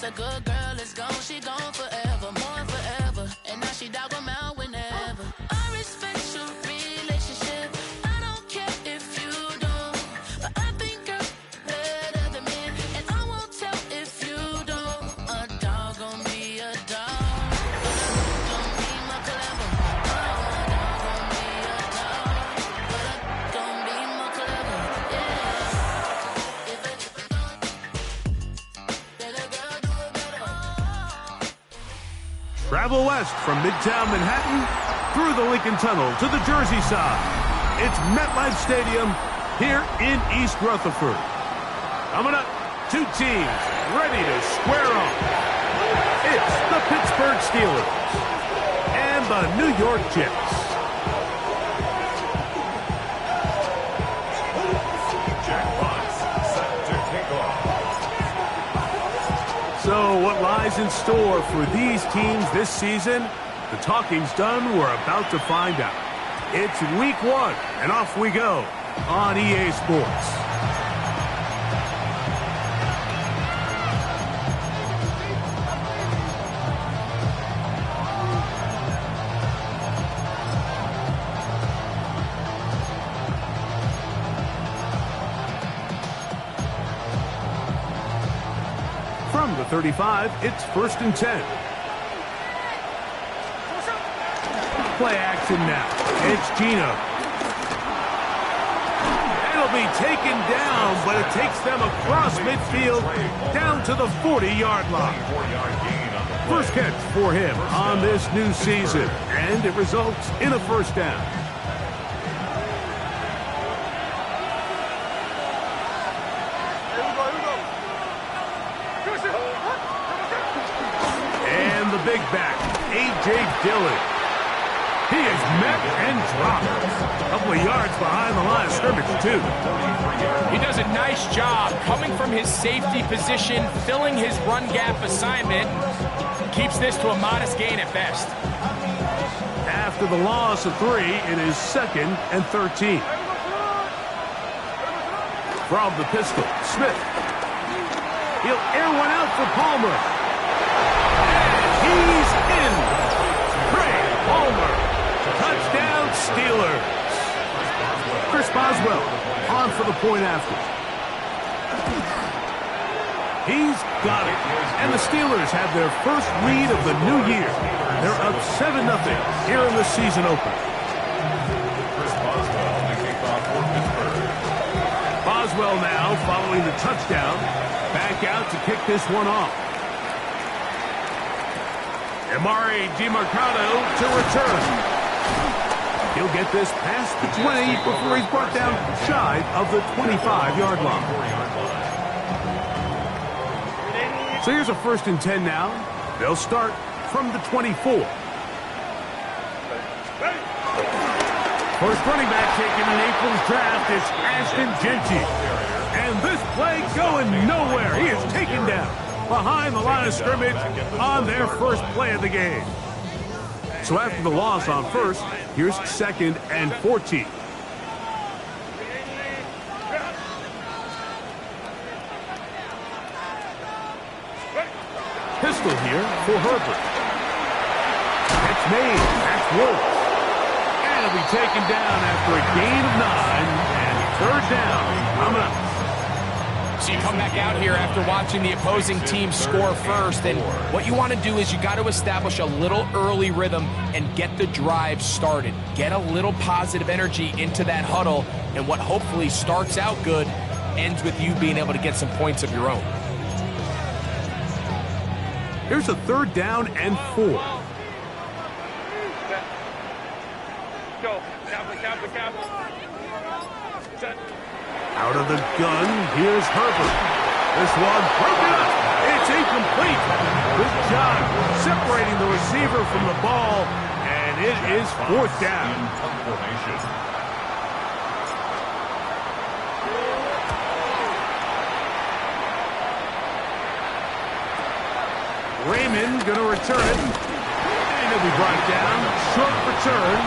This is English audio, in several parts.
a good girl is gone, she gone forever, more forever. And now she dog 'em out whenever. I respect your relationship. I don't care if you don't. But I think girls better than men. And I won't tell if you don't. A dog gon' be a dog. Don't be my clever. A dog gon' be a dog. Gon' be my clever. Yeah. If it's Travel west from Midtown Manhattan through the Lincoln Tunnel to the Jersey side. It's MetLife Stadium here in East Rutherford. Coming up, two teams ready to square off. It's the Pittsburgh Steelers and the New York Jets. So what lies in store for these teams this season? The talking's done. We're about to find out. It's week 1, and off we go on EA Sports. From the 35, it's 1st and 10. Play action now. It's Gino. It'll be taken down, but it takes them across midfield down to the 40-yard line. First catch for him on this new season, and it results in a first down. And the big back, A.J. Dillon. He is met and dropped. A couple of yards behind the line of scrimmage, too. He does a nice job coming from his safety position, filling his run gap assignment. Keeps this to a modest gain at best. After the loss of 3, it is 2nd and 13. From the pistol, Smith. He'll air one out for Palmer. And he's in. Craig Palmer. Touchdown, Steelers. Chris Boswell on for the point after. He's got it. And the Steelers have their first lead of the new year. They're up 7-0 here in the season opener. Boswell now following the touchdown. Back out to kick this one off. Amari DiMercado to return. He'll get this past the 20 before he's brought down shy of the 25-yard line. So here's a 1st and 10 now. They'll start from the 24. First running back taken in April's draft is Ashton Genty. And this play going nowhere. He is taken down behind the line of scrimmage on their first play of the game. So after the loss on first, here's 2nd and 14. Pistol here for Herbert. It's made. That's Willis. And it'll be taken down after a gain of 9 and 3rd down. Coming up. So you come back out here after watching the opposing team score first, and what you want to do is you got to establish a little early rhythm and get the drive started. Get a little positive energy into that huddle, and what hopefully starts out good ends with you being able to get some points of your own. Here's a 3rd down and 4. Out of the gun, here's Herbert. This one broken up. It's incomplete. Good job separating the receiver from the ball, and it is 4th down. Raymond going to return it, and he'll be brought down. Short return,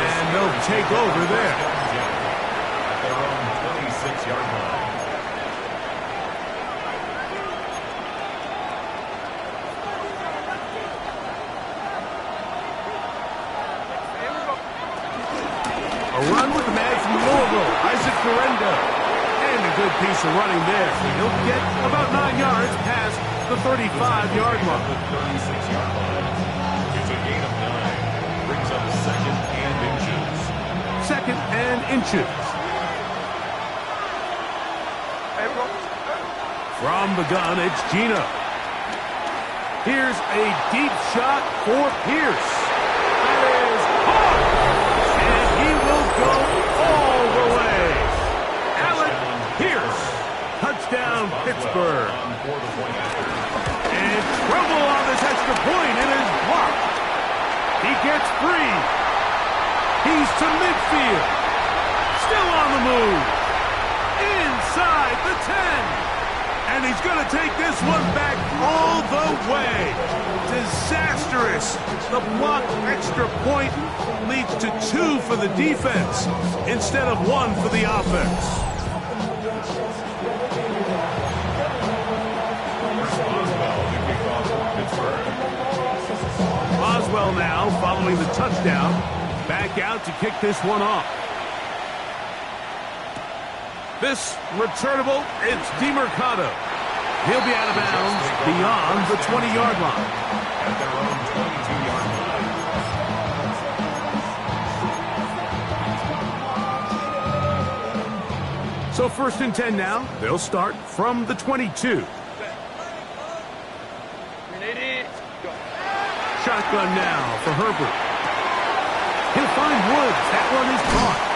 and they'll take over there. referenda. And a good piece of running there. He'll get about 9 yards past the 35-yard line. The 36-yard line. It's a gain of 9. Brings up second and inches. Second and inches. From the gun, it's Gino. Here's a deep shot for Pierce. That is hard. And he will go all the way. Alec Pierce. Touchdown, Pittsburgh. And trouble on this extra point. It is blocked. He gets free. He's to midfield. Still on the move. Inside the 10. And he's going to take this one back all the way. Disastrous. The blocked extra point leads to 2 for the defense instead of 1 for the offense. Boswell now following the touchdown. Back out to kick this one off. This returnable, it's DeMercado. He'll be out of bounds beyond the 20-yard line. At their own 22-yard line. So 1st and 10 now. They'll start from the 22. Shotgun now for Herbert. He'll find Woods. That one is caught.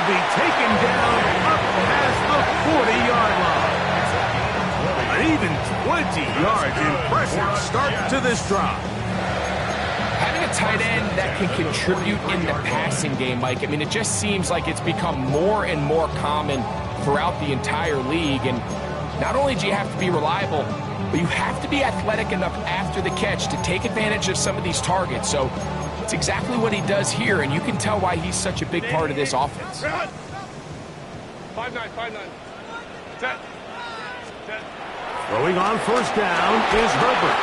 Be taken down up past the 40-yard line. An even 20 yards. Impressive start to this drive. Having a tight end that can contribute in the passing game, Mike, I mean, it just seems like it's become more and more common throughout the entire league. And not only do you have to be reliable, but you have to be athletic enough after the catch to take advantage of some of these targets. So it's exactly what he does here, and you can tell why he's such a big part of this offense. 5-9. 10. Throwing on 1st down is Herbert.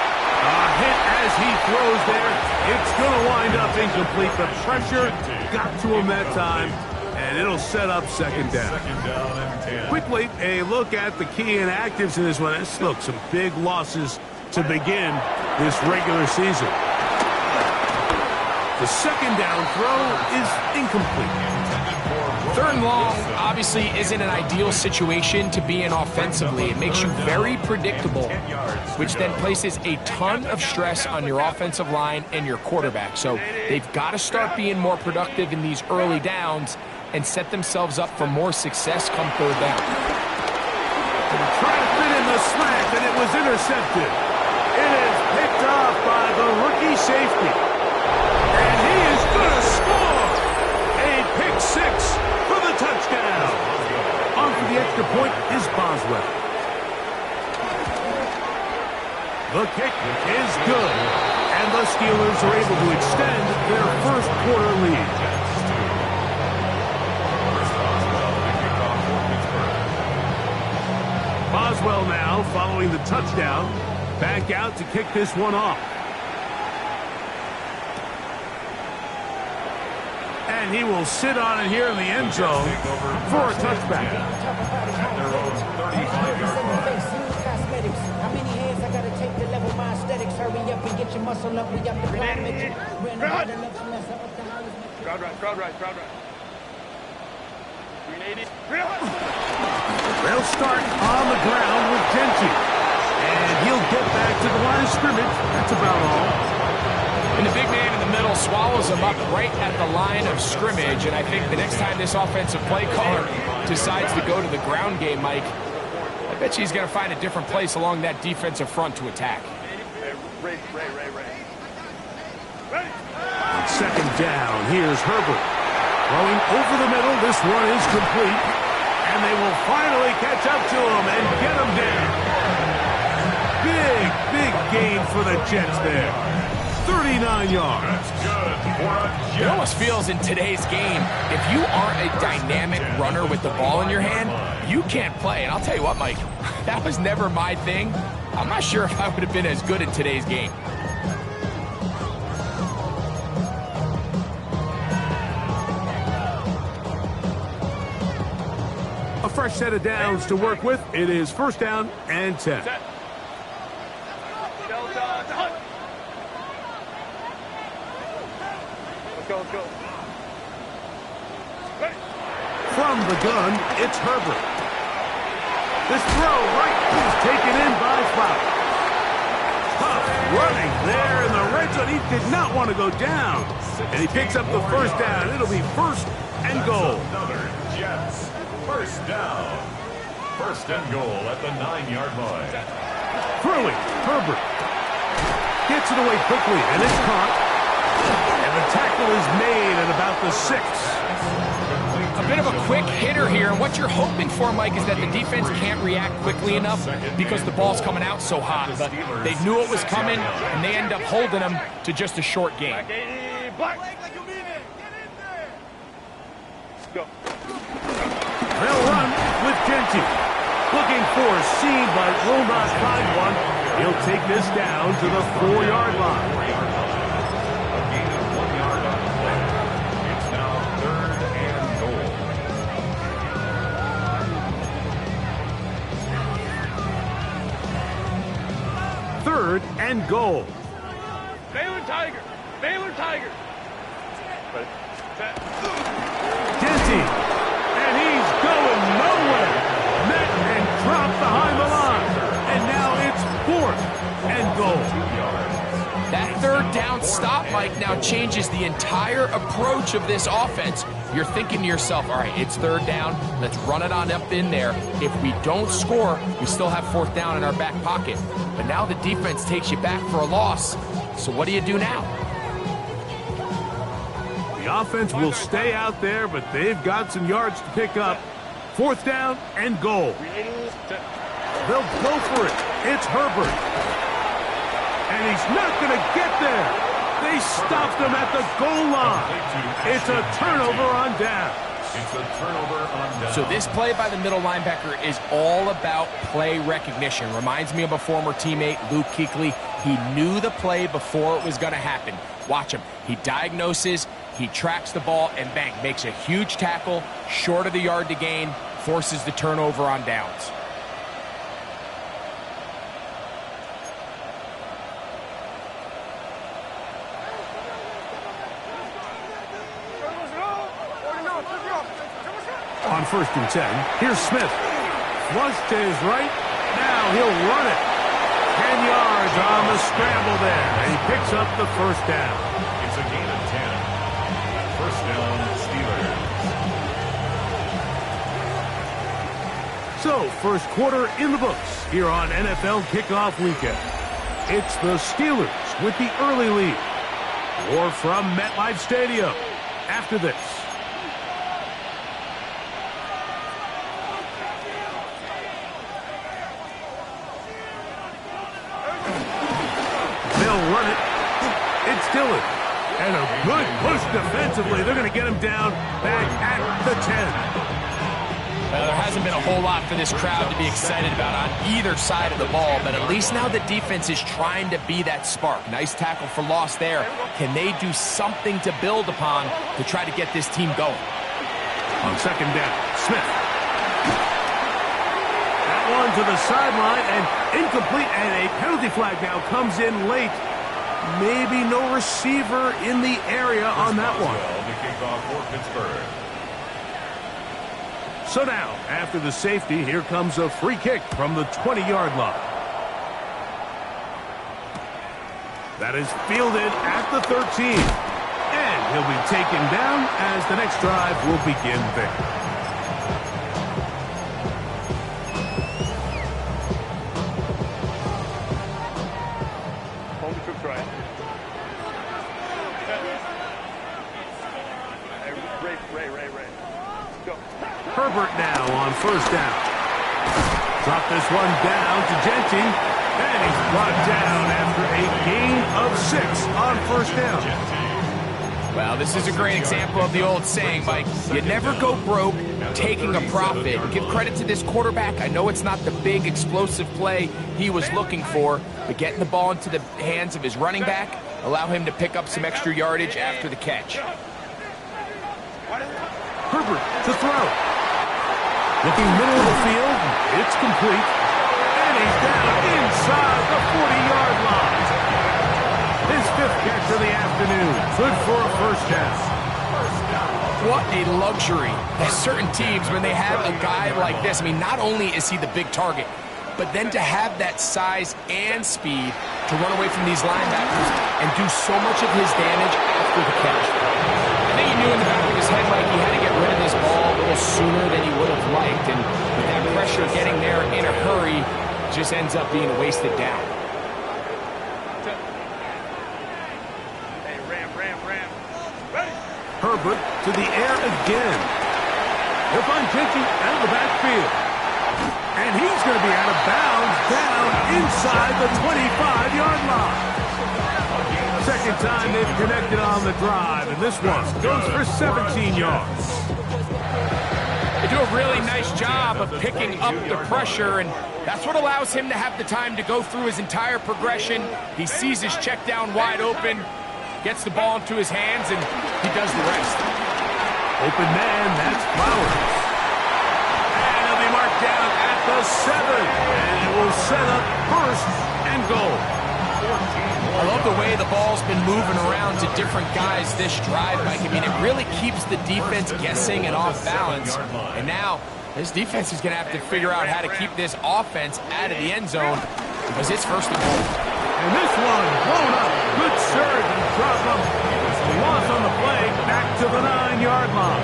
A hit as he throws there. It's going to wind up incomplete. The pressure got to him that time, and it'll set up 2nd down. 2nd down and 10. Quickly, a look at the key inactives in this one. Look, some big losses to begin this regular season. The 2nd down throw is incomplete. 3rd and long obviously isn't an ideal situation to be in offensively. It makes you very predictable, which then places a ton of stress on your offensive line and your quarterback. So they've got to start being more productive in these early downs and set themselves up for more success come 3rd down. Trying to fit in the slant, and it was intercepted. It is picked off by the rookie safety. And he is going to score a pick 6 for the touchdown. On for the extra point is Boswell. The kick is good, and the Steelers are able to extend their 1st quarter lead. Boswell now following the touchdown. Back out to kick this one off. And he will sit on it here in the end zone for a touchback. At their own 35-yard line. How many hands I gotta take to level my aesthetics? Hurry up and get your muscle up. We got the Crowd right. 380. They'll start on the ground with Genty. And he'll get back to the line of scrimmage. That's about all. And the big man in the middle swallows him up right at the line of scrimmage. And I think the next time this offensive play caller decides to go to the ground game, Mike, I bet you he's going to find a different place along that defensive front to attack. Ray. 2nd down. Here's Herbert. Throwing over the middle. This one is complete. And they will finally catch up to him and get him down. Big gain for the Jets there. 39 yards. That's good for a Jet. It almost feels in today's game, if you aren't a dynamic runner with the ball in your hand, you can't play. And I'll tell you what, Mike, that was never my thing. I'm not sure if I would have been as good in today's game. fresh set of downs to work with. It is first down and 10. Set. Delta, hunt. Let's go, let's go. Ready. From the gun, it's Herbert. This throw right is taken in by Flowers. Tough running there in the red zone. He did not want to go down. And he picks up the first down. It'll be first and goal. Another Jets. First down. First and goal at the 9-yard line. Throwing, Herbert. Gets it away quickly, and it's caught. And the tackle is made at about the 6. A bit of a quick hitter here, and what you're hoping for, Mike, is that the defense can't react quickly enough because the ball's coming out so hot. But they knew it was coming, and they end up holding them to just a short game. Black. Go. They'll run with Genty. Looking for a seam, but will not find one. He'll take this down to the 4-yard line. A gain of 1 yard on the play. It's now third and goal. Third and goal. Baylor Tiger. Baylor Tiger. Ready. Set. Genty. And he's going nowhere. Met and dropped behind the line. And now it's fourth and goal. That third down stop, Mike, now changes the entire approach of this offense. You're thinking to yourself, all right, it's third down. Let's run it on up in there. If we don't score, we still have fourth down in our back pocket. But now the defense takes you back for a loss. So what do you do now? The offense will stay out there, but they've got some yards to pick up. Fourth down and goal. They'll go for it. It's Herbert. And he's not going to get there. They stopped him at the goal line. It's a turnover on down. It's a turnover on down. So this play by the middle linebacker is all about play recognition. Reminds me of a former teammate, Luke Kuechly. He knew the play before it was going to happen. Watch him. He diagnoses, he tracks the ball, and bang, makes a huge tackle, short of the yard to gain, forces the turnover on downs. On first and 10, here's Smith. Flush to his right. Now he'll run it. 10 yards on the scramble there. And he picks up the first down. It's a gain of 10. First down, Steelers. So, first quarter in the books here on NFL Kickoff Weekend. It's the Steelers with the early lead. More from MetLife Stadium after this. Run it. It's Dillon. And a good push defensively. They're going to get him down back at the 10. Well, there hasn't been a whole lot for this crowd to be excited about on either side of the ball, but at least now the defense is trying to be that spark. Nice tackle for loss there. Can they do something to build upon to try to get this team going? On second down, Smith. That one to the sideline and incomplete, and a penalty flag now comes in late. Maybe no receiver in the area on that one. The kickoff for Pittsburgh. So now, after the safety, here comes a free kick from the 20-yard line. That is fielded at the 13. And he'll be taken down as the next drive will begin there. Home troops right. Ray. Go. Herbert now on first down. Drop this one down to Genty. And he's brought down after a gain of 6 on first down. Well, this is a great example of the old saying, Mike. You never go broke taking a profit. Give credit to this quarterback. I know it's not the big explosive play he was looking for, but getting the ball into the hands of his running back, allow him to pick up some extra yardage after the catch. Herbert to throw. Looking middle of the field, it's complete. And he's down inside the 40-yard line. His 5th catch of the afternoon. Good for a first down. What a luxury. There's certain teams, when they have a guy like this, I mean, not only is he the big target, but then to have that size and speed to run away from these linebackers and do so much of his damage after the catch. I think he knew in the back of his head, Mike, he had to get rid of this ball a little sooner than he would have liked, and with that pressure getting there in a hurry, just ends up being a wasted down. Hey, Ram. Ready? Herbert to the air again. He'll find Jenkins out of the backfield. And he's going to be out of bounds down inside the 25-yard line. Second time they've connected on the drive, and this one goes for 17 yards. They do a really nice job of picking up the pressure, and that's what allows him to have the time to go through his entire progression. He sees his check down wide open, gets the ball into his hands, and he does the rest. Open man, that's Flowers. And he'll be marked down at the 7, and it will set up 1st and goal. I love the way the ball's been moving around to different guys this drive, Mike. I mean, it really keeps the defense guessing and off balance. And now, this defense is going to have to figure out how to keep this offense out of the end zone because it's 1st and goal. And this one blown up. Good surge and drop him. Loss on the play, back to the 9-yard line.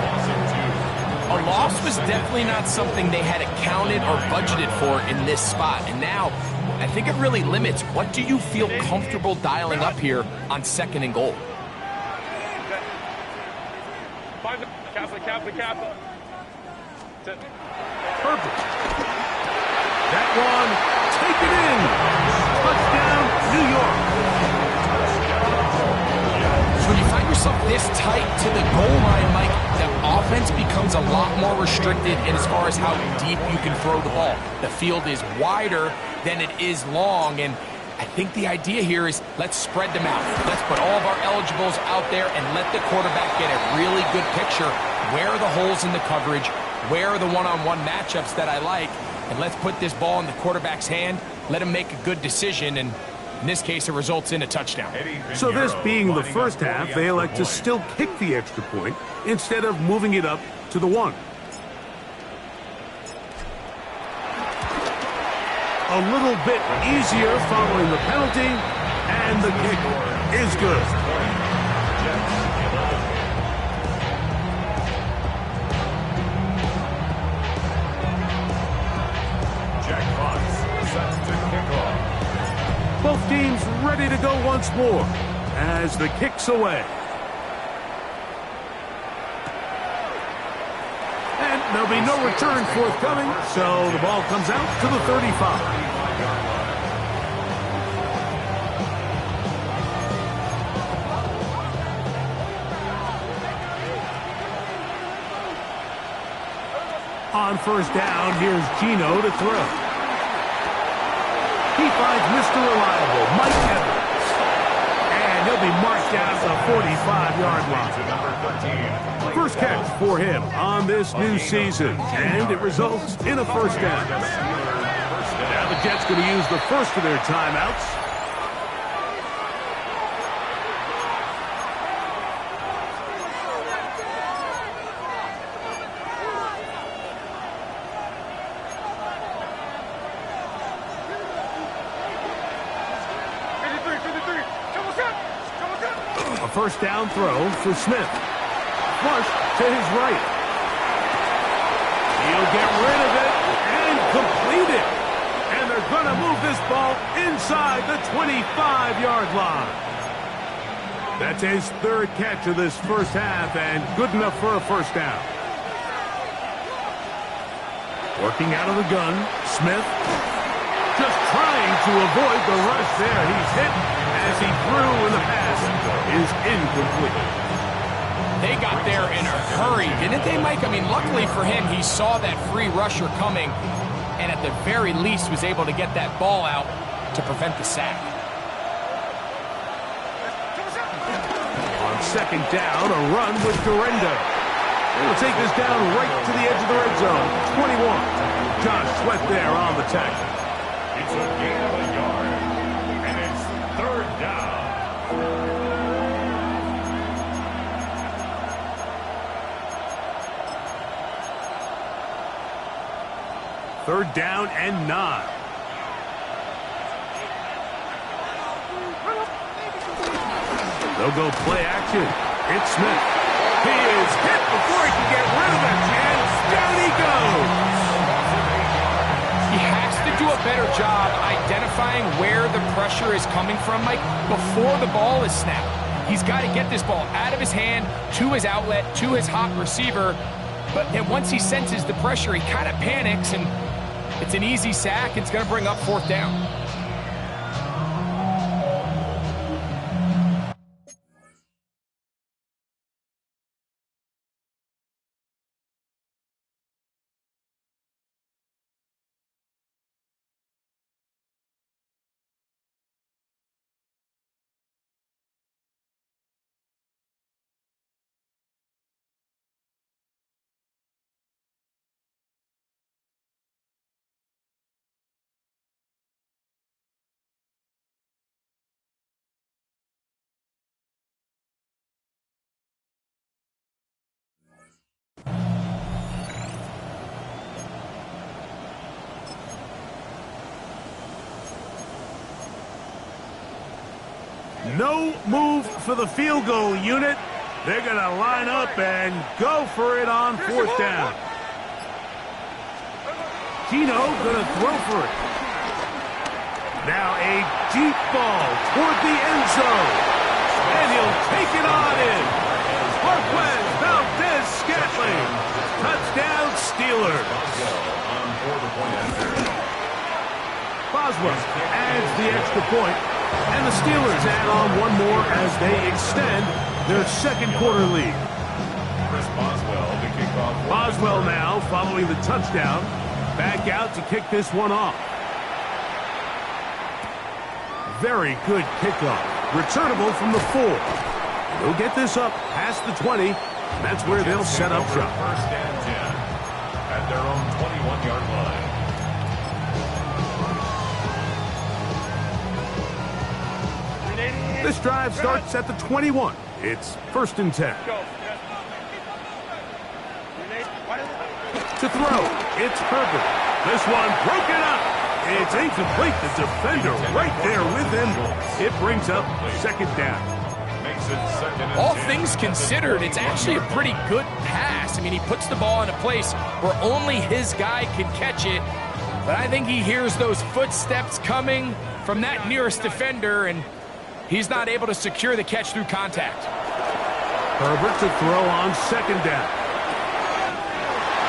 A loss was definitely not something they had accounted or budgeted for in this spot. And now, I think it really limits what do you feel comfortable dialing up here on 2nd and goal. Find the captain. Herbert. That one, taken in. Touchdown, New York. So when you find yourself this tight to the goal line, Mike, the offense becomes a lot more restricted in as far as how deep you can throw the ball. The field is wider than it is long, and I think the idea here is let's spread them out. Let's put all of our eligibles out there and let the quarterback get a really good picture. Where are the holes in the coverage? Where are the one-on-one matchups that I like? And let's put this ball in the quarterback's hand, let him make a good decision, and in this case, it results in a touchdown. So this being the first half, they elect to still kick the extra point instead of moving it up to the 1. A little bit easier following the penalty, and the kick is good. Jack Fox set to kick off. Both teams ready to go once more as the kick's away. And there'll be no return forthcoming, so the ball comes out to the 35. On 1st down, here's Gino to throw. He finds Mr. Reliable, Mike Evans. And he'll be marked down at the 45-yard line. First catch for him on this new season, and it results in a 1st down. Now the Jets going to use the first of their timeouts. A 1st down throw for Smith. Flush to his right. He'll get rid of it and complete it. And they're going to move this ball inside the 25-yard line. That's his 3rd catch of this first half and good enough for a 1st down. Working out of the gun, Smith just trying to avoid the rush there. He's hit as he threw, and the pass is incomplete. They got there in a hurry, didn't they, Mike? I mean, luckily for him, he saw that free rusher coming and at the very least was able to get that ball out to prevent the sack. On 2nd down, a run with Durendo. It'll take this down right to the edge of the red zone. 21. Josh Sweat there on the tackle. It's a gain of a yard, and it's third down. Third down and 9. They'll go play action. It's Smith. He is hit before he can get rid of it, and down he goes. He has to do a better job identifying where the pressure is coming from, Mike, before the ball is snapped. He's got to get this ball out of his hand, to his outlet, to his hot receiver. But then once he senses the pressure, he kind of panics, and it's an easy sack. It's going to bring up fourth down. No move for the field goal unit. They're going to line up and go for it on fourth down. Keno going to throw for it. Now a deep ball toward the end zone. And he'll take it on in. Marquez Valdez-Scantling. Touchdown Steelers. Boswell adds the extra point. And the Steelers add on one more as they extend their second quarter lead. Boswell now following the touchdown. Back out to kick this one off. Very good kickoff. Returnable from the 4. They'll get this up past the 20. That's where they'll set up shop. First and 10 at their own 21-yard line. This drive starts at the 21. It's first and 10. To throw, it's Herbert. This one broken up. It's incomplete. The defender right there with him. It brings up second down. All things considered, it's actually a pretty good pass. I mean, he puts the ball in a place where only his guy can catch it. But I think he hears those footsteps coming from that nearest defender, and he's not able to secure the catch through contact. Herbert to throw on second down.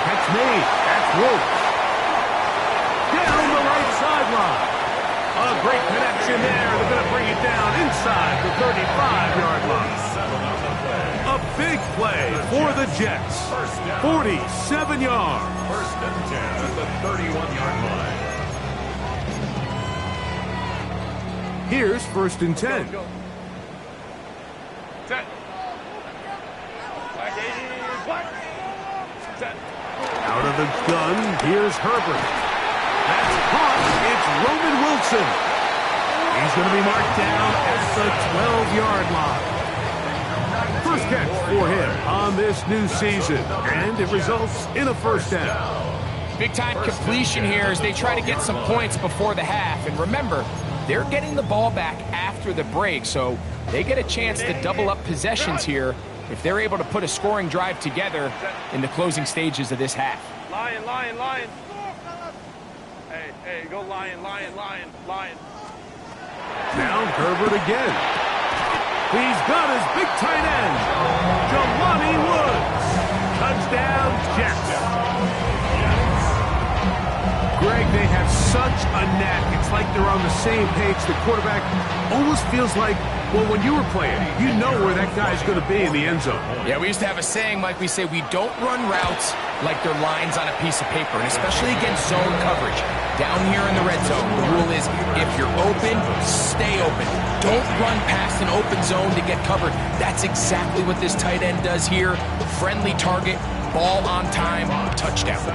Catch made. That's Wolf. Down the right sideline. A great connection there. They're going to bring it down inside the 35-yard line. A big play for the Jets. 47 yards. First and 10 at the 31-yard line. Here's first and 10. Go. Set. Set. Out of the gun, here's Herbert. That's caught. It's Roman Wilson. He's going to be marked down at the 12-yard line. First catch for him on this new season, and it results in a first down. Big-time completion here as they try to get some points before the half. And remember, they're getting the ball back after the break, so they get a chance to double up possessions here if they're able to put a scoring drive together in the closing stages of this half. Lion, lion, lion. Hey, hey, go lion, lion, lion, lion. Now Herbert again. He's got his big tight end, Jelani Woods. Touchdown, Jets. Greg, they have such a knack. It's like they're on the same page. The quarterback almost feels like, well, when you were playing, you know where that guy's going to be in the end zone. Yeah, we used to have a saying, Mike. We say we don't run routes, like they're lines on a piece of paper, and especially against zone coverage. Down here in the red zone, the rule is if you're open, stay open. Don't run past an open zone to get covered. That's exactly what this tight end does here. Friendly target, ball on time, touchdown.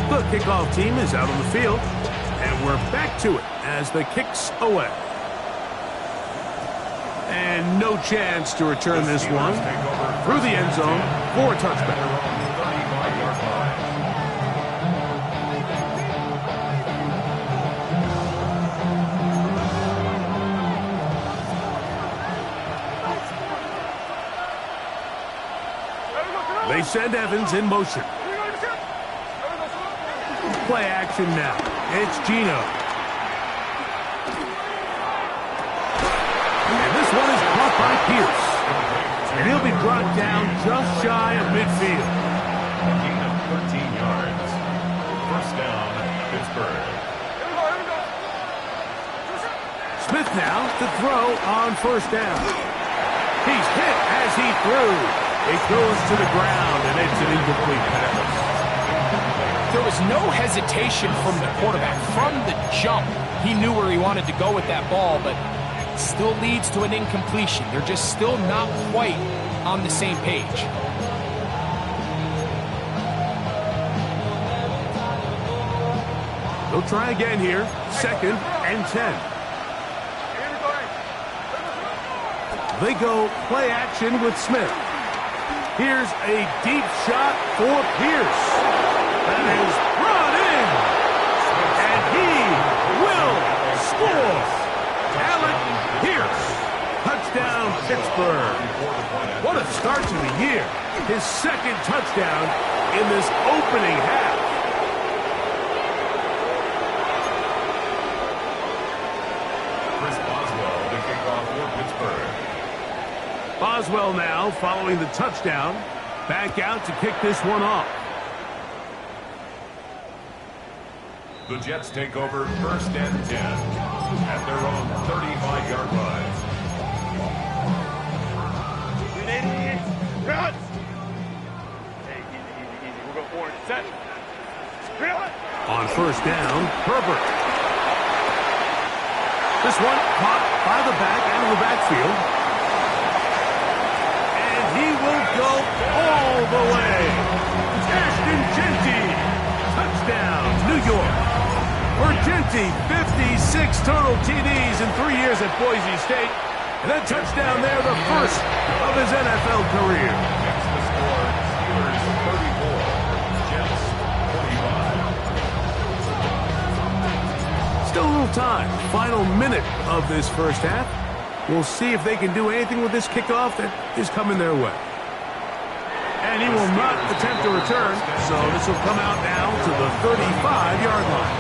The kickoff team is out on the field, and we're back to it as the kick's away. And no chance to return this one through the end zone for a touchback. They send Evans in motion. Play action now. It's Gino. And this one is caught by Pierce. And he'll be brought down just shy of midfield. A gain of 13 yards. First down, Pittsburgh. Smith now to throw on first down. He's hit as he threw. It goes to the ground, and it's an incomplete pass. There was no hesitation from the quarterback. From the jump, he knew where he wanted to go with that ball, but it still leads to an incompletion. They're just still not quite on the same page. They'll try again here. 2nd and 10. They go play action with Smith. Here's a deep shot for Pierce. That is brought in. And he will score. Alec Pierce. Touchdown, Pittsburgh. What a start to the year. His 2nd touchdown in this opening half. Chris Boswell, the kickoff for Pittsburgh. Boswell now following the touchdown. Back out to kick this one off. The Jets take over 1st and 10 at their own 35-yard line. We'll go forward. Set. On first down, Herbert. This one caught by the back out of the backfield. And he will go all the way. Ashton Jeanty. Touchdown, New York. For Jeanty, 56 total TDs in 3 years at Boise State. And that touchdown there, the first of his NFL career. That's the score. Steelers 34, Jets 45. Still a little time. Final minute of this first half. We'll see if they can do anything with this kickoff that is coming their way. And he will not attempt to return, so this will come out now to the 35-yard line.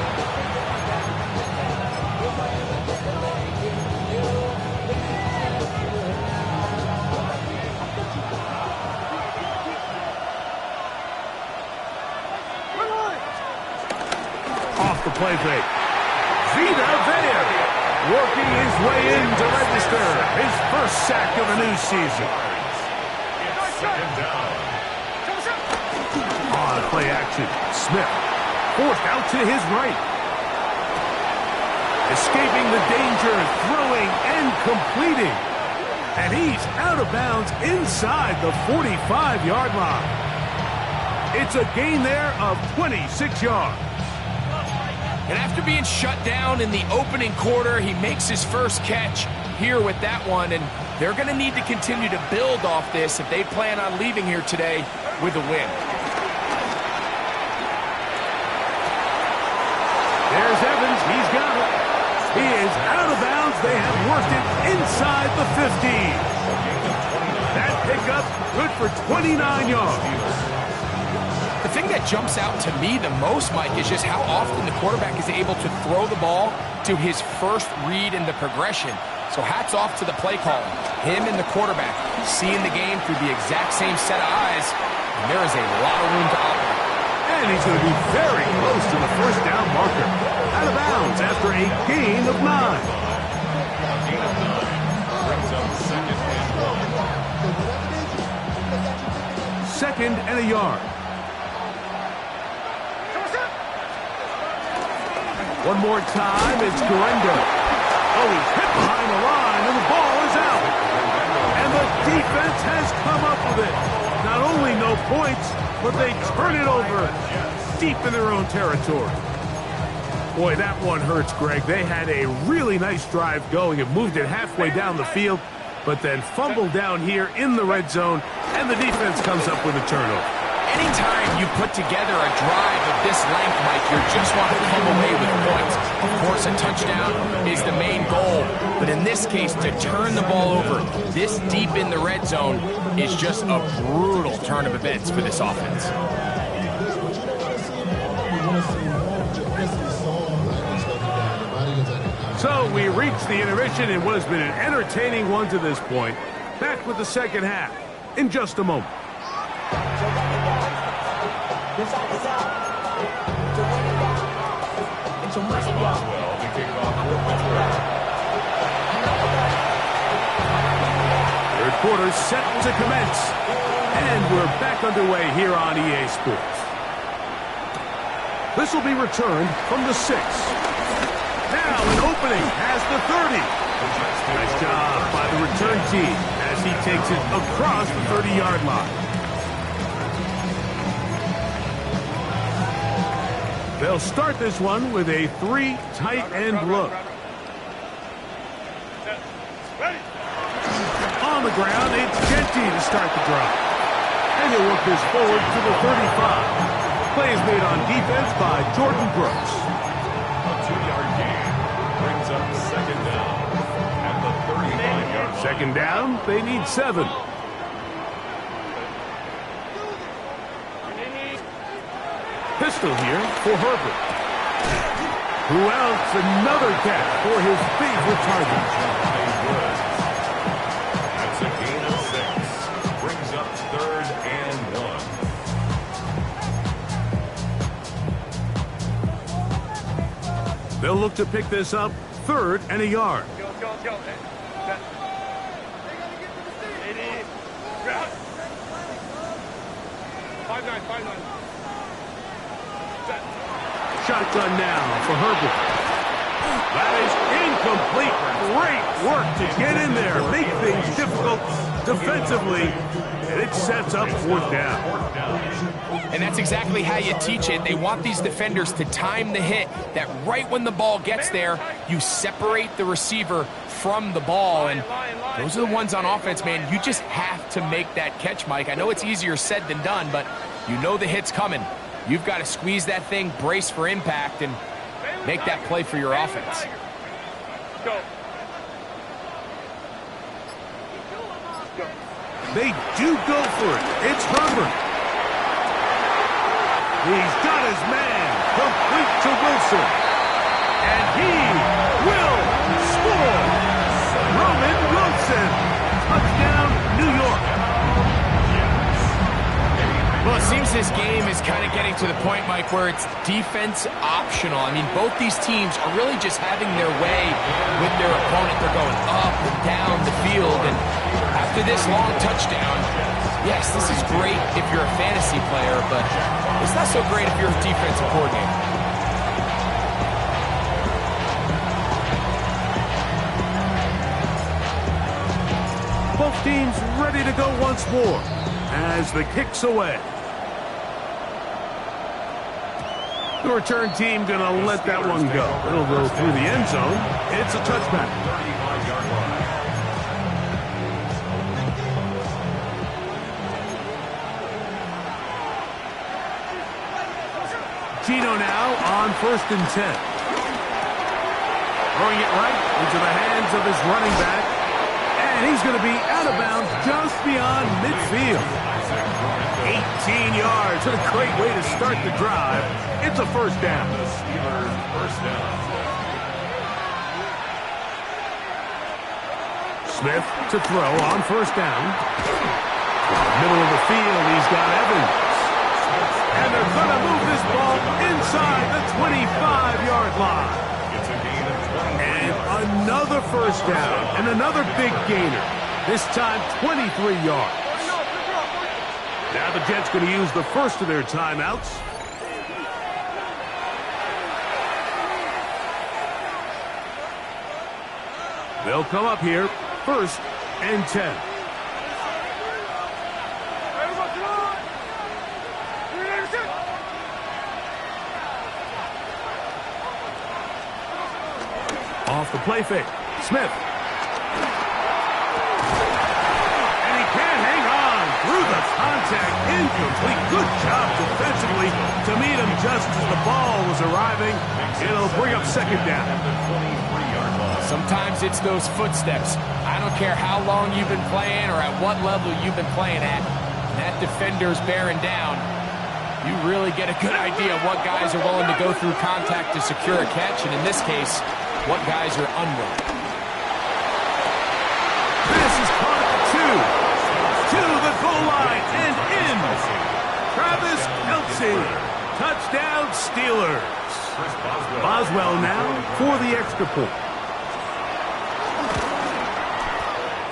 Off the play fake. Vita Vea working his way in to register his first sack of the new season. It's 2nd down. On play action, Smith forced out to his right. Escaping the danger, throwing and completing. And he's out of bounds inside the 45-yard line. It's a gain there of 26 yards. And after being shut down in the opening quarter, he makes his first catch here with that one, and they're going to need to continue to build off this if they plan on leaving here today with a win. There's Evans. He's got it. He is out of bounds. They have worked it inside the 15. That pickup good for 29 yards. The thing that jumps out to me the most, Mike, is just how often the quarterback is able to throw the ball to his first read in the progression. So hats off to the play caller. Him and the quarterback seeing the game through the exact same set of eyes, and there is a lot of room to operate. And he's going to be very close to the first down marker. Out of bounds after a gain of 9. A gain of 9 brings up 2nd and 1. 2nd and a yard. One more time, it's Guerrero. Oh, he's hit behind the line, and the ball is out. And the defense has come up with it. Not only no points, but they turn it over deep in their own territory. Boy, that one hurts, Greg. They had a really nice drive going and moved it halfway down the field, but then fumbled down here in the red zone, and the defense comes up with a turnover. Anytime you put together a drive of this length, Mike, you just want to come away with points. Of course, a touchdown is the main goal, but in this case, to turn the ball over this deep in the red zone is just a brutal turn of events for this offense. So we reach the intermission in what has been an entertaining one to this point. Back with the second half in just a moment. Third quarter set to commence. And we're back underway here on EA Sports. This will be returned from the 6. Now an opening has the 30. Nice job by the return team as he takes it across the 30-yard line. They'll start this one with a 3 tight end look. On the ground, it's Genty to start the drive. And he'll work this forward to the 35. Play is made on defense by Jordan Brooks. A 2-yard gain brings up 2nd down at the 35-yard line. Second down, they need 7. Pistol here for Herbert. Who else? Another catch for his favorite target. That's a gain of 6. Brings up 3rd and 1. They'll look to pick this up 3rd and a yard. Go. 80. 5-9. Shotgun now for Herbert. That is incomplete. Great work to get in there. Make things difficult defensively. And it sets up 4th down. And that's exactly how you teach it. They want these defenders to time the hit, that right when the ball gets there, you separate the receiver from the ball. And those are the ones on offense, man. You just have to make that catch, Mike. I know it's easier said than done, but you know the hit's coming. You've got to squeeze that thing, brace for impact, and make that play for your offense. Go. They do go for it. It's Herbert. He's got his man complete to Wilson. And he will score. Roman Wilson. Touchdown, New York. Well, it seems this game is kind of getting to the point, Mike, where it's defense optional. I mean, both these teams are really just having their way with their opponent. They're going up and down the field. And after this long touchdown, yes, this is great if you're a fantasy player, but it's not so great if you're a defensive coordinator. Both teams ready to go once more as the kick's away. The return team going to let that one go. It'll go through the end zone. It's a touchback. 35-yard line. Gino now on 1st and 10. Throwing it right into the hands of his running back. And he's going to be out of bounds just beyond midfield. 18 yards. What a great way to start the drive. It's a 1st down. The Steelers' 1st down. Smith to throw on 1st down. Middle of the field, he's got Evans. And they're going to move this ball inside the 25-yard line. It's a gain of 20. And another 1st down. And another big gainer. This time 23 yards. Now the Jets going to use the first of their timeouts. They'll come up here, 1st and 10. Off the play fake, Smith. And he can't hang on through the contact, incomplete. Good job defensively to meet him just as the ball was arriving. It'll bring up 2nd down. Sometimes it's those footsteps. I don't care how long you've been playing or at what level you've been playing at. That defender's bearing down. You really get a good idea of what guys are willing to go through contact to secure a catch, and in this case, what guys are unwilling. This is caught at 2. To the goal line and in. Travis Kelce. Touchdown Steelers. Boswell now for the extra point.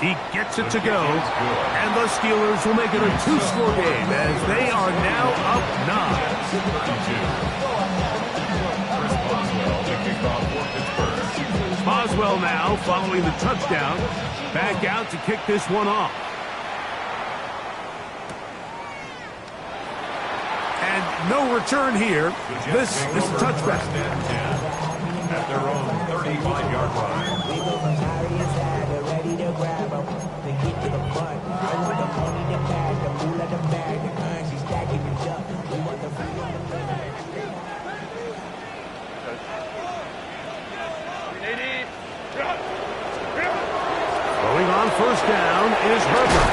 He gets it to go, and the Steelers will make it a 2-score game as they are now up 9. Boswell now following the touchdown, back out to kick this one off. And no return here. This is a touchback. At their own 35-yard line. Going on 1st down is Herbert.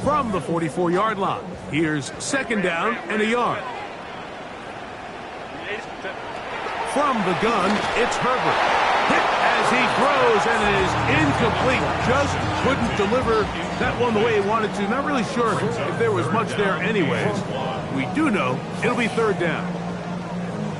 From the 44-yard line, here's 2nd down and a yard. From the gun, it's Herbert. Hit as he throws, and it is incomplete. Just couldn't deliver that one the way he wanted to. Not really sure if there was much there anyways. We do know it'll be 3rd down.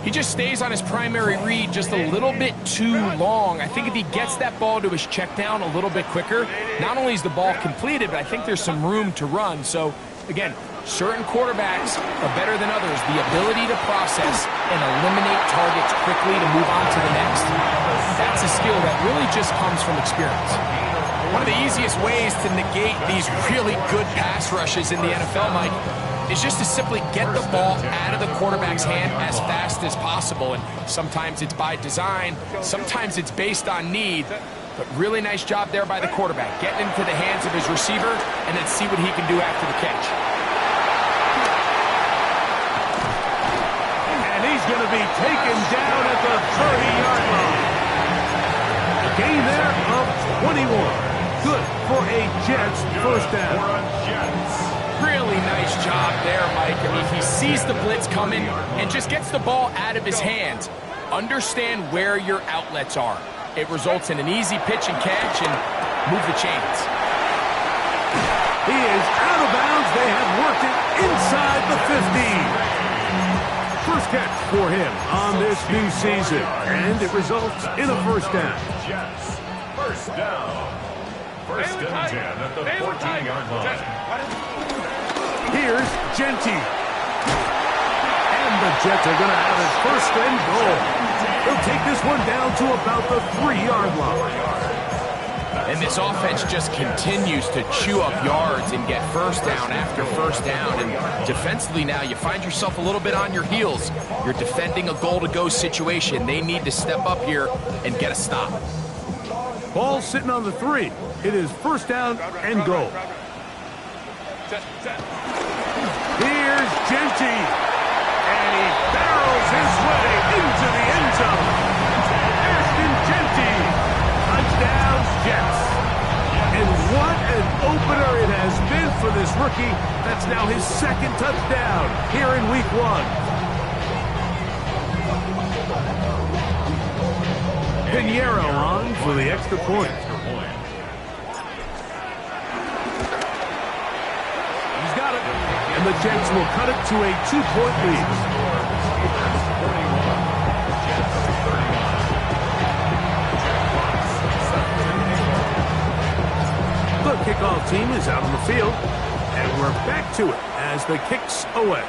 He just stays on his primary read just a little bit too long. I think if he gets that ball to his check down a little bit quicker, not only is the ball completed, but I think there's some room to run. So, again, certain quarterbacks are better than others. The ability to process and eliminate targets quickly to move on to the next, that's a skill that really just comes from experience. One of the easiest ways to negate these really good pass rushes in the NFL, Mike, is just to simply get the ball out of the quarterback's hand as fast as possible. And sometimes it's by design, sometimes it's based on need, but really nice job there by the quarterback, getting into the hands of his receiver and then see what he can do after the catch. And he's going to be taken down at the 30-yard line. A gain there of 21. Good for a Jets 1st down. Really nice job there, Mike. I mean, he sees the blitz coming and just gets the ball out of his hands. Understand where your outlets are. It results in an easy pitch and catch and move the chains. He is out of bounds. They have worked it inside the 50. First catch for him on this new season, and it results in a 1st down. Jets, 1st down. 1st and 10 at the 14-yard line. Here's Genty. And the Jets are going to have it 1st and goal. They'll take this one down to about the 3-yard line. And this offense just continues to chew up yards and get 1st down after 1st down. And defensively now, you find yourself a little bit on your heels. You're defending a goal-to-go situation. They need to step up here and get a stop. Ball sitting on the 3. It is 1st down and goal. Here's Genty, and he barrels his way into the end zone. Ashton Genty, touchdown Jets. And what an opener it has been for this rookie. That's now his 2nd touchdown here in Week 1. Pinheiro on for the extra point. He's got it. And the Jets will cut it to a 2-point lead. The kickoff team is out on the field. And we're back to it as the kick's away.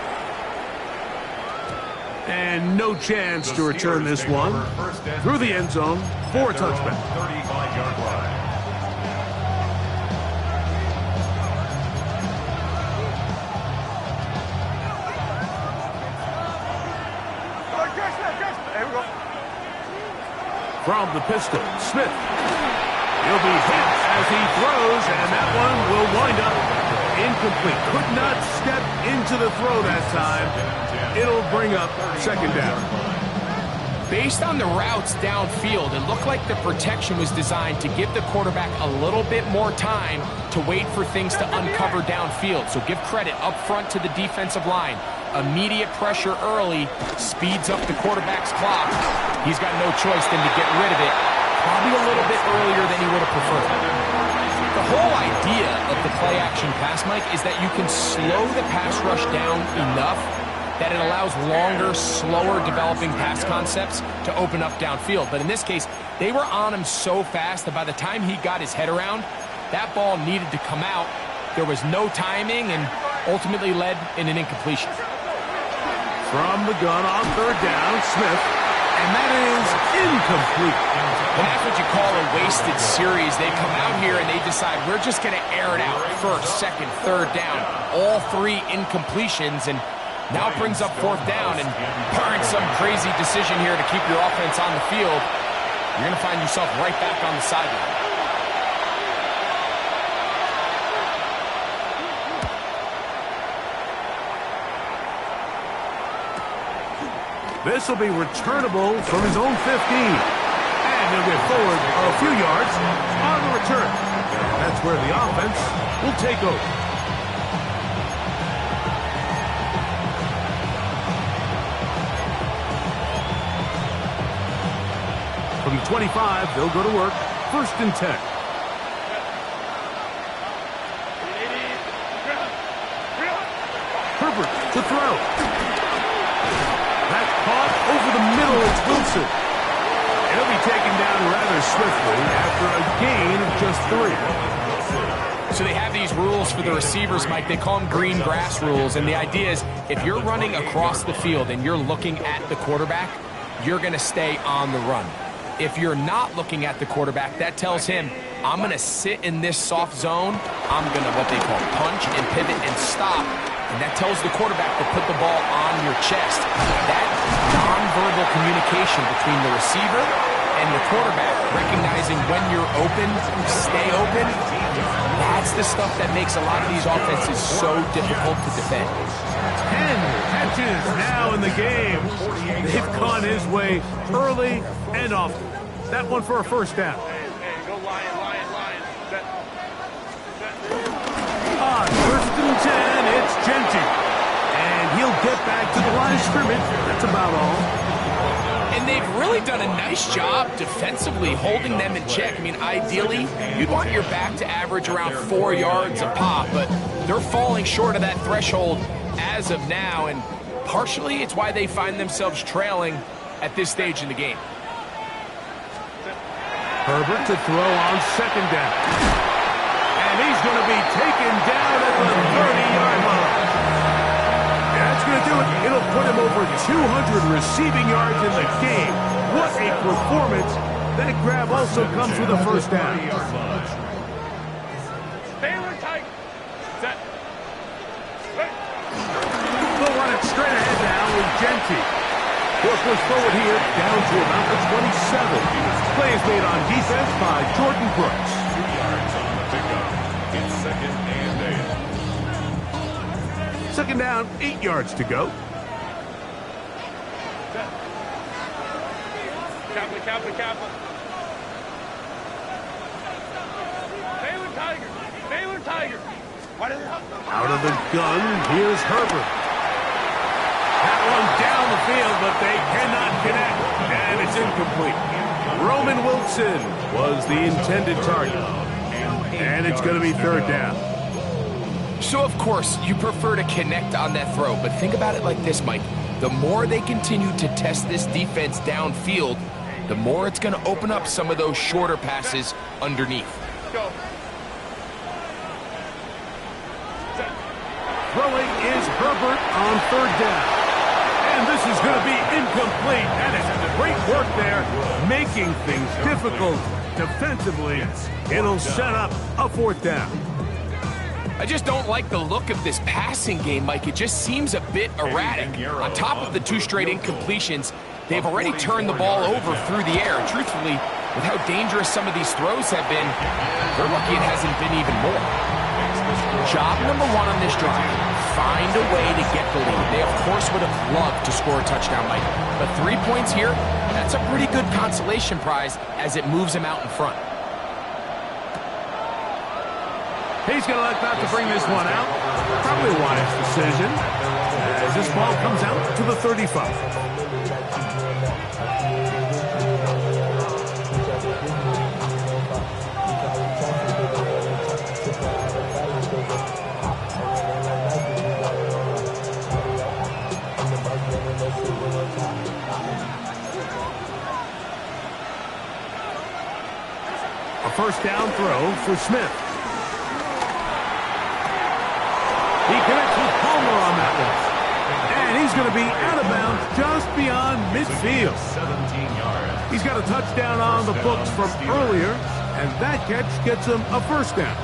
And no chance to return this one through the end zone for a touchback. 35-yard line. From the pistol, Smith. He'll be hit as he throws, and that one will wind up incomplete. Could not step into the throw that time. It'll bring up second down. Based on the routes downfield, it looked like the protection was designed to give the quarterback a little bit more time to wait for things to uncover downfield. So give credit up front to the defensive line. Immediate pressure early speeds up the quarterback's clock. He's got no choice than to get rid of it, probably a little bit earlier than he would have preferred. The whole idea of the play-action pass, Mike, is that you can slow the pass rush down enough that it allows longer, slower developing pass concepts to open up downfield. But in this case, they were on him so fast that by the time he got his head around, that ball needed to come out. There was no timing and ultimately led in an incompletion. From the gun on third down, Smith, and that is incomplete. And that's what you call a wasted series. They come out here and they decide, we're just going to air it out. First, second, third down, all three incompletions, and now it brings up fourth down, and barring some crazy decision here to keep your offense on the field, you're going to find yourself right back on the sideline. This will be returnable from his own 15. And he'll get forward a few yards on the return. That's where the offense will take over. From the 25, they'll go to work. First and 10. Herbert to throw. That's caught over the middle. It's Wilson. And he'll be taken down rather swiftly after a gain of just 3. So they have these rules for the receivers, Mike. They call them green grass rules. And the idea is if you're running across the field and you're looking at the quarterback, you're going to stay on the run. If you're not looking at the quarterback, that tells him, I'm going to sit in this soft zone. I'm going to what they call punch and pivot and stop. And that tells the quarterback to put the ball on your chest. That nonverbal communication between the receiver and the quarterback, recognizing when you're open, stay open, that's the stuff that makes a lot of these offenses so difficult to defend. 10 catches now in the game. They've gone his way early and often. That one for a first down. Hey, go Lion. On first and 10, it's Genty. And he'll get back to the line of scrimmage. That's about all. And they've really done a nice job defensively holding them in check. I mean, ideally, you'd want your back to average around 4 yards a pop, but they're falling short of that threshold as of now, and partially it's why they find themselves trailing at this stage in the game. Herbert to throw on second down. And he's going to be taken down at the 30-yard line. That's going to do it. It'll put him over 200 receiving yards in the game. What a performance. That grab also comes with a first down. Baylor tight. Set. They'll run it straight ahead now with Genty. He'll push forward here down to about the 27. Play is made on defense by Jordan Brooks. 2 yards on the pickup. It's second and 8. Second down, 8 yards to go. Kappa. Baylor Tiger. Out of the gun, here's Herbert. That one down the field, but they cannot connect, and it's incomplete. Roman Wilson was the intended target. And it's going to be third down. So, of course, you prefer to connect on that throw, but think about it like this, Mike. The more they continue to test this defense downfield, the more it's going to open up some of those shorter passes underneath. Go. Throwing is Herbert on third down. And this is going to be incomplete. That is great work there, making things difficult defensively. It'll set up a fourth down. I just don't like the look of this passing game, Mike. It just seems a bit erratic. On top of the 2 straight incompletions, they've already turned the ball over through the air. And truthfully, with how dangerous some of these throws have been, they're lucky it hasn't been even more. Job number 1 on this drive, find a way to get the lead. They, of course, would have loved to score a touchdown, Mike. But 3 points here, that's a pretty good consolation prize as it moves them out in front. He's going to elect not to bring this one out. Probably a wise decision, as this ball comes out to the 35. A first down throw for Smith. He connects with Palmer on that one. And he's going to be out of bounds just beyond midfield. 17 yards. He's got a touchdown on the books from earlier, and that catch gets him a first down.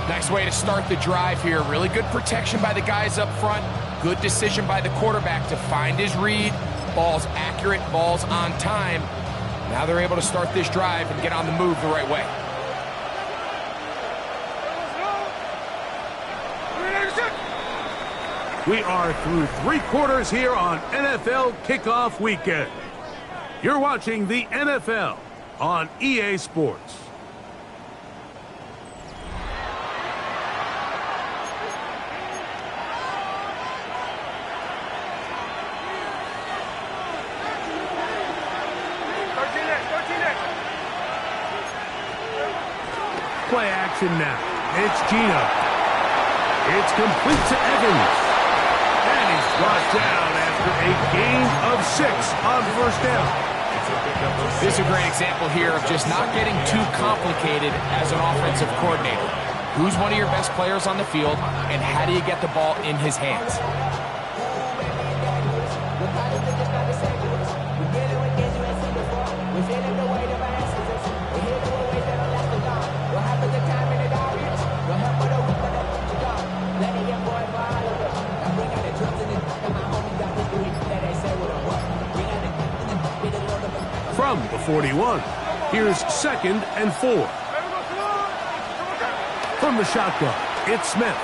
Nice way to start the drive here. Really good protection by the guys up front. Good decision by the quarterback to find his read. Ball's accurate, ball's on time. Now they're able to start this drive and get on the move the right way. We are through 3 quarters here on NFL Kickoff Weekend. You're watching the NFL on EA Sports. Play action now. It's Gino. It's complete to Evans. And he's brought down after a gain of 6 on first down. This is a great example here of just not getting too complicated as an offensive coordinator. Who's one of your best players on the field, and how do you get the ball in his hands? From the 41, here's 2nd and 4. From the shotgun, it's Smith.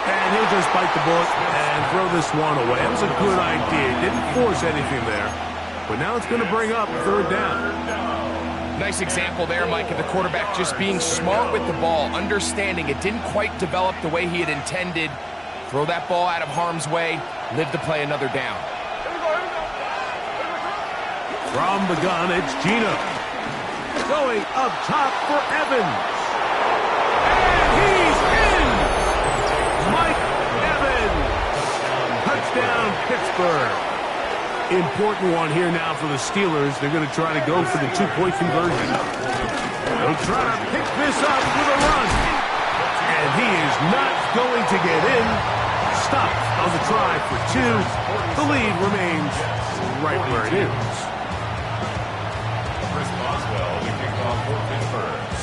And he'll just bite the bullet and throw this one away. That was a good idea. Didn't force anything there. But now it's going to bring up third down. Nice example there, Mike, of the quarterback just being smart with the ball, understanding it didn't quite develop the way he had intended. Throw that ball out of harm's way, live to play another down. From the gun, it's Gino. Going up top for Evans. And he's in! Mike Evans. Touchdown, Pittsburgh. Important one here now for the Steelers. They're going to try to go for the 2-point conversion. They'll try to pick this up with a run. And he is not going to get in. Stopped on the try for 2. The lead remains right where it is.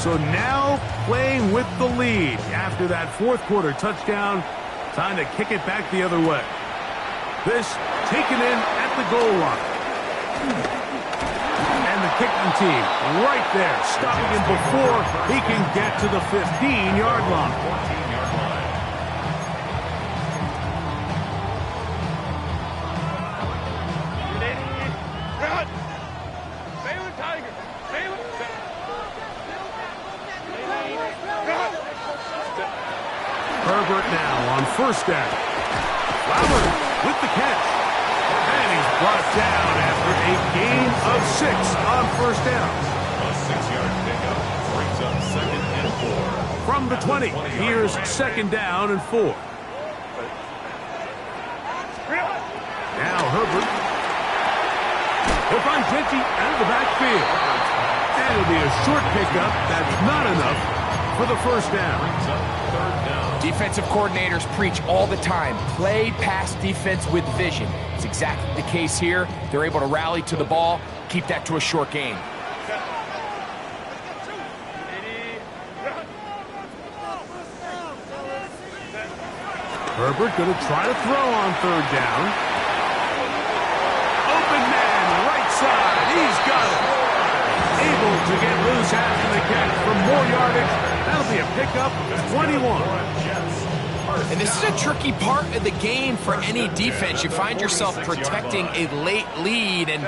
So now playing with the lead after that 4th quarter touchdown. Time to kick it back the other way. This taken in at the goal line. And the kicking team right there, stopping him before he can get to the 15-yard line. Herbert now on first down. Labbin with the catch. And he's brought down after a gain of 6 on first down. A 6-yard pickup brings up 2nd and 4. From the 20, here's 2nd down and 4. Now Herbert. He'll find Genty out of the backfield. And it'll be a short pickup. That's not enough for the first down. Defensive coordinators preach all the time, play pass defense with vision. It's exactly the case here. They're able to rally to the ball, keep that to a short gain. Herbert going to try to throw on 3rd down. Open man, right side. He's got it. Able to get loose after the catch for more yardage. That'll be a pickup, 21. And this is a tricky part of the game for any defense. You find yourself protecting a late lead, and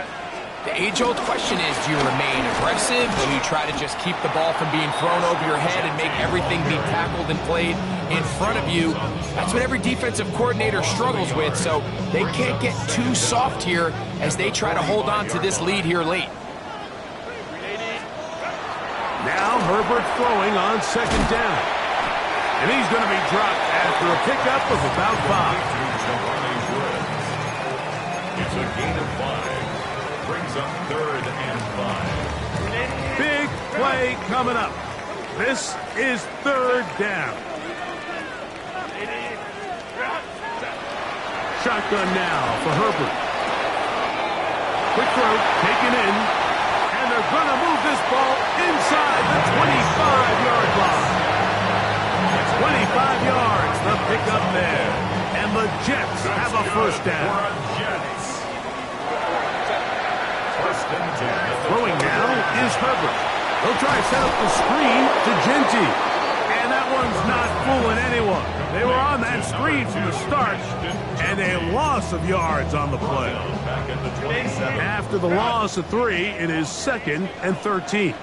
the age-old question is, do you remain aggressive? Do you try to just keep the ball from being thrown over your head and make everything be tackled and played in front of you? That's what every defensive coordinator struggles with, so they can't get too soft here as they try to hold on to this lead here late. Now Herbert throwing on 2nd down. And he's going to be dropped after a pickup of about 5. It's a gain of 5. Brings up 3rd and 5. Big play coming up. This is 3rd down. Shotgun now for Herbert. Quick throw, taken in. And they're going to move this ball inside the 25-yard line. 25 yards, the pickup there. And the Jets have a first down. Throwing now is Herbert. He'll try to set up the screen to Genty. And that one's not fooling anyone. They were on that screen from the start, and a loss of yards on the play. After the loss of 3, it is 2nd and 13.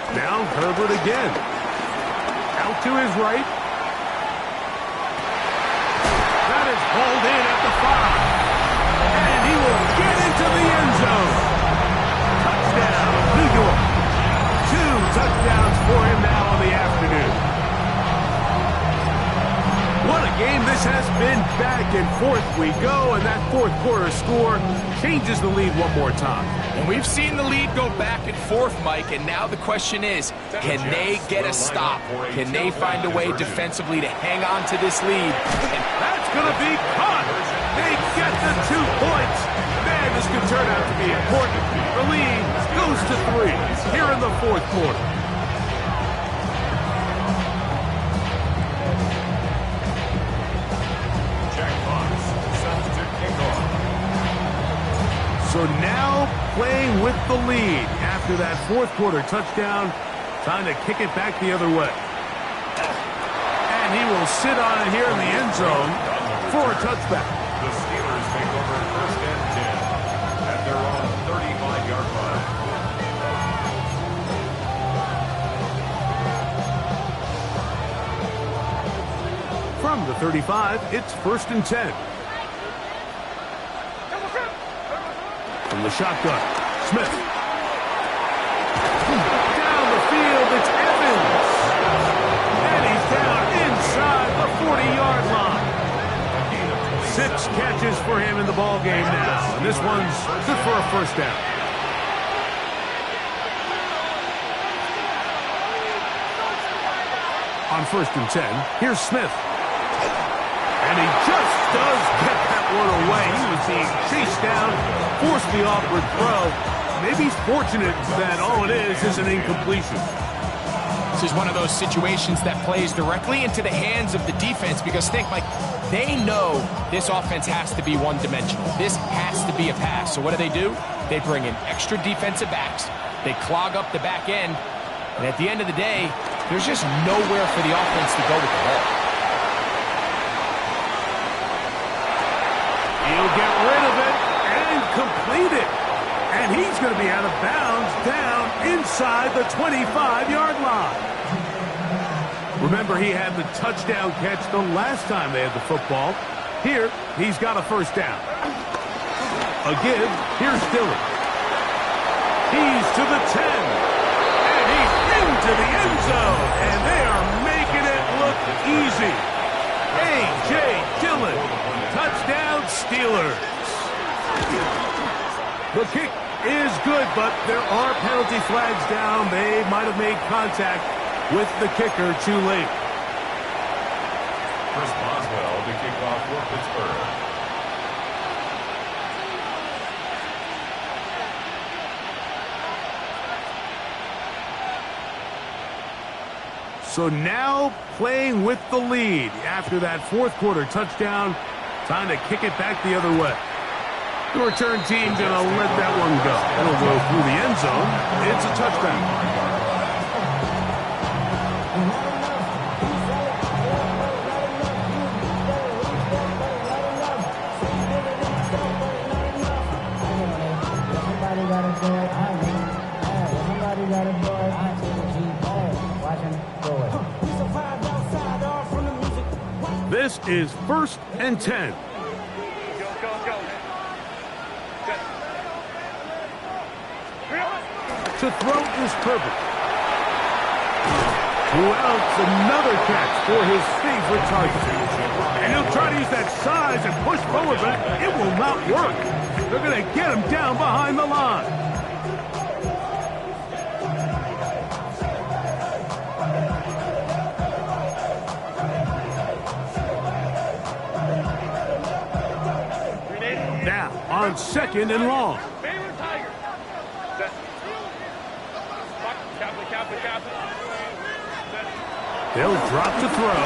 Now Herbert again. Out to his right. That is hauled in at the 5. And he will get into the end zone. Touchdown, New York. 2 touchdowns for him now on the afternoon. What a game this has been. Back and forth we go, and that 4th quarter score changes the lead one more time. And we've seen the lead go back and forth, Mike, and now the question is, can they get a stop? Can they find a way defensively to hang on to this lead? And that's going to be caught. They get the 2 points. Man, this could turn out to be important. The lead goes to 3 here in the 4th quarter. So now playing with the lead after that 4th quarter touchdown, trying to kick it back the other way. And he will sit on it here in the end zone for a touchback. The Steelers take over 1st and 10 at their own 35-yard line. From the 35, it's 1st and 10. From the shotgun, Smith. Down the field, it's Evans. And he's down inside the 40-yard line. 6 catches for him in the ball game now. And this one's good for a first down. On 1st and 10, here's Smith. And he just does get that one away. He was being chased down, forced the awkward throw. Maybe he's fortunate that all it is an incompletion. This is one of those situations that plays directly into the hands of the defense because think, Mike, they know this offense has to be one-dimensional. This has to be a pass. So what do? They bring in extra defensive backs. They clog up the back end. And at the end of the day, there's just nowhere for the offense to go with the ball. He'll get rid of it and complete it. And And he's going to be out of bounds down inside the 25-yard line. Remember, he had the touchdown catch the last time they had the football. Here, he's got a first down. A give. Here's Dillon. He's to the 10. And he's into the end zone. And they are making it look easy. A.J. Dillon. Touchdown, Steelers. The kick is good, but there are penalty flags down. They might have made contact with the kicker too late. Chris Boswell to kick off for Pittsburgh. So now playing with the lead after that fourth quarter touchdown. Time to kick it back the other way. The return team going to let that one go. It'll go through the end zone. It's a touchdown. This is 1st and 10. Go. To throw is Herbert. Who else? Another catch for his favorite target. And he'll try to use that size and push forward, but it will not work. They're going to get him down behind the line. Now, on 2nd and long. Favorite Tiger. Set. Captain. They'll drop to throw.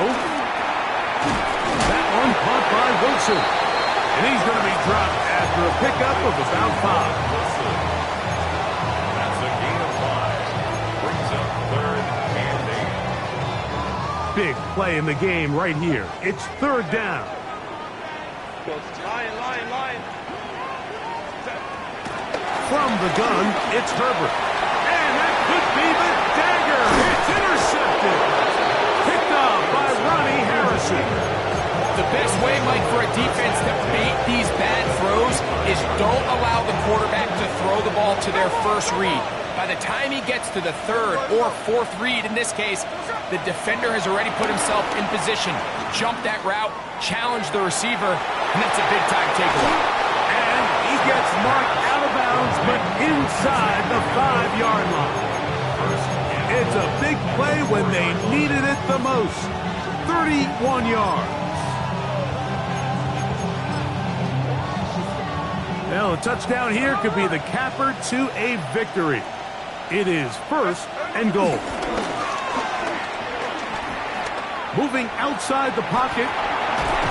That one caught by Wilson. And he's going to be dropped after a pickup of about 5. That's a gain of 5. Brings up 3rd and 8. Big play in the game right here. It's 3rd down. Line. From the gun, it's Herbert. And that could be the dagger. It's intercepted. Picked off by Ronnie Harrison. The best way, Mike, for a defense to bait these bad throws is don't allow the quarterback to throw the ball to their first read. By the time he gets to the 3rd or 4th read, in this case, the defender has already put himself in position, jumped that route, challenged the receiver, and that's a big-time takeaway. And he gets marked out of bounds, but inside the 5-yard line. It's a big play when they needed it the most. 31 yards. Well, a touchdown here could be the capper to a victory. It is 1st and goal. Moving outside the pocket.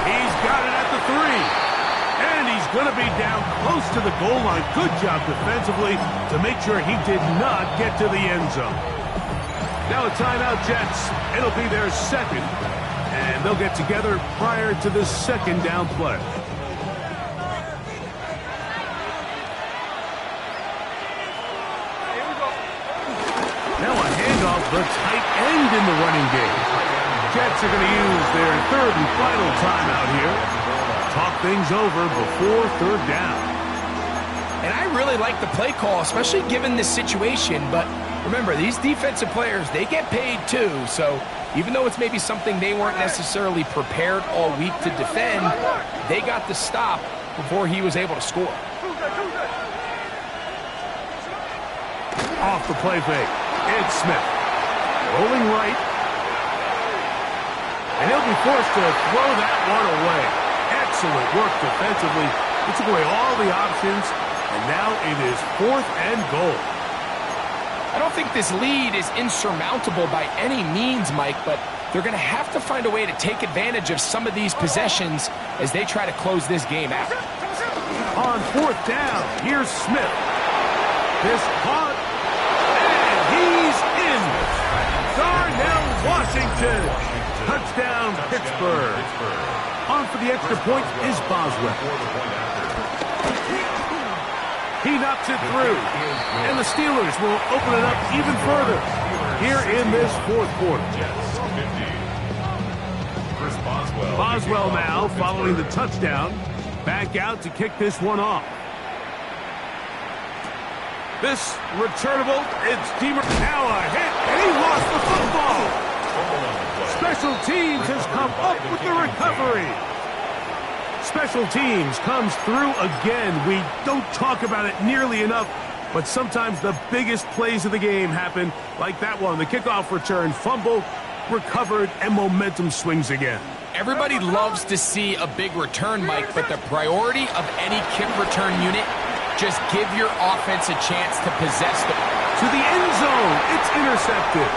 He's got it at the 3. And he's going to be down close to the goal line. Good job defensively to make sure he did not get to the end zone. Now a timeout, Jets. It'll be their 2nd. And they'll get together prior to the 2nd down play. Now a handoff, the tight end in the running game. Jets are going to use their 3rd and final timeout here. Talk things over before 3rd down. And I really like the play call, especially given this situation. But remember, these defensive players, they get paid too. So even though it's maybe something they weren't necessarily prepared all week to defend, they got the stop before he was able to score. Off the play fake. It's Smith. Rolling right. And he'll be forced to throw that one away. Excellent work defensively. He took away all the options, and now it is 4th and goal. I don't think this lead is insurmountable by any means, Mike, but they're going to have to find a way to take advantage of some of these possessions as they try to close this game out. On 4th down, here's Smith. This caught, and he's in. Darnell Washington. Touchdown, Pittsburgh. On for the extra point is Boswell. He knocks it through. And the Steelers will open it up even further here in this fourth quarter. Boswell now following the touchdown. Back out to kick this one off. This returnable, it's Deemer. Now a hit, and he lost the football. Special teams has come up with the recovery. Special teams comes through again. We don't talk about it nearly enough, but sometimes the biggest plays of the game happen like that one. The kickoff return, fumble, recovered, and momentum swings again. Everybody loves to see a big return, Mike, but the priority of any kick return unit, just give your offense a chance to possess the... To the end zone, it's intercepted.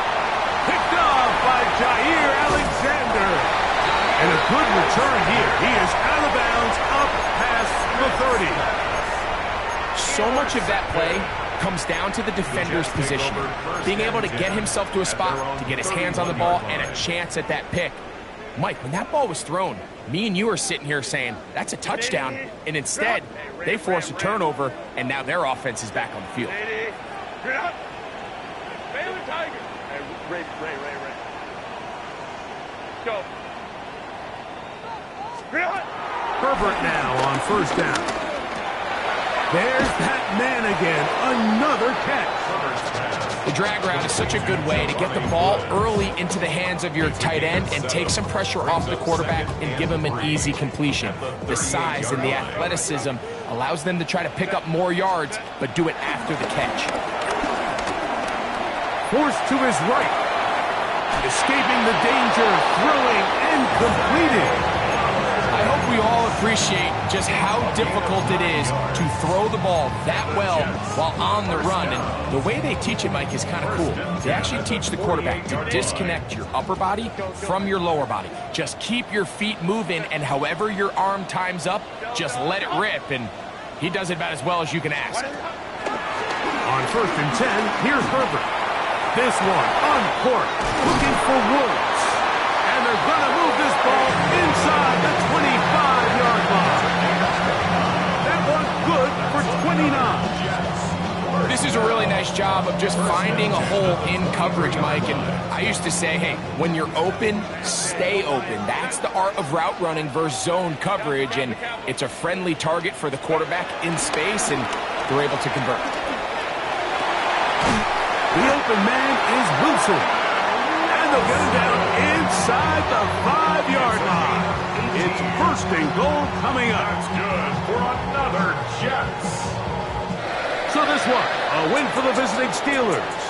Picked off by Jair Alexander. And a good return here. He is out of bounds, up past the 30. So much of that play comes down to the defender's position. Being able to get himself to a spot, to get his hands on the ball, and a chance at that pick. Mike, when that ball was thrown, me and you are sitting here saying, that's a touchdown, and instead, they force a turnover, and now their offense is back on the field. Go. Herbert now on first down. There's that man again, another catch. The drag route is such a good way to get the ball early into the hands of your tight end and take some pressure off the quarterback and give him an easy completion. The size and the athleticism allows them to try to pick up more yards, but do it after the catch. Forced to his right. Escaping the danger, throwing and completing. I hope we all appreciate just how difficult it is to throw the ball that well while on the run. And the way they teach it, Mike, is kind of cool. They actually teach the quarterback to disconnect your upper body from your lower body. Just keep your feet moving, and however your arm times up, just let it rip. And he does it about as well as you can ask. On 1st and 10, here's Herbert. This one, uncorked, looking for Woods. And they're going to move this ball inside the 25-yard line. That one good for 29. This is a really nice job of just finding a hole in coverage, Mike. And I used to say, hey, when you're open, stay open. That's the art of route running versus zone coverage. And it's a friendly target for the quarterback in space, and they're able to convert. The open man is Wilson. And they'll get him down inside the 5-yard line. It's 1st and goal coming up. That's good for another Jets. So this one, a win for the visiting Steelers.